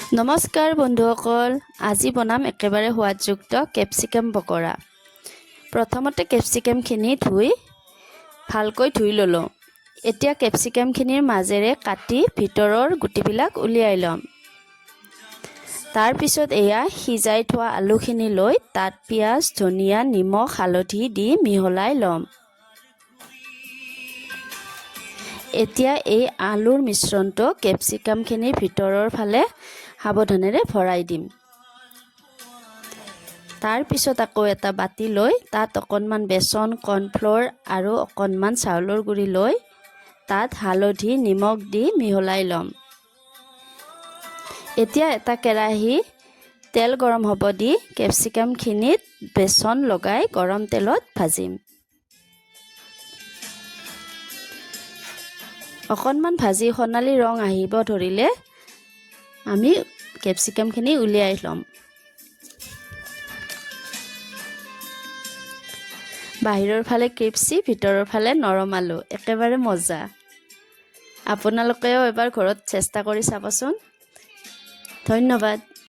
নমস্কাৰ বন্ধুসকল, আজি বনাম একেবাৰে সোৱাদযুক্ত কেপচিকাম পকৰা। প্ৰথমতে কেপচিকামখিনি ভালকৈ ধুই ল'লোঁ। এতিয়া কেপচিকামখিনিৰ মাজেৰে কাটি ভিতৰৰ গুটিবিলাক উলিয়াই ল'ম। তাৰ পিছত এয়া সিজাই থোৱা আলুখিনি লৈ তাত পিঁয়াজ, ধনিয়া, নিমখ, হালধি দি মিহলাই ল'ম। এতিয়া এই আলুৰ মিশ্ৰণটো কেপচিকামখিনিৰ ভিতৰৰ ফালে সাৱধানেৰে ভৰাই দিম। তাৰ পিছত আকৌ এটা বাতি লৈ তাত অকণমান বেচন, কৰ্ণফ্ল'ৰ আৰু অকণমান চাউলৰ গুড়ি লৈ তাত হালধি, নিমখ দি মিহলাই ল'ম। এতিয়া এটা কেৰাহী তেল গৰম হ'ব দি কেপচিকামখিনিত বেচন লগাই গৰম তেলত ভাজিম। অকণমান ভাজি সোণালী ৰং আহিব ধৰিলে আমি কেপচিকামখিনি উলিয়াই ল'ম। বাহিৰৰ ফালে ক্ৰিপচি, ভিতৰৰ ফালে নৰম আলু, একেবাৰে মজা। আপোনালোকেও এবাৰ ঘৰত চেষ্টা কৰি চাবচোন। ধন্যবাদ।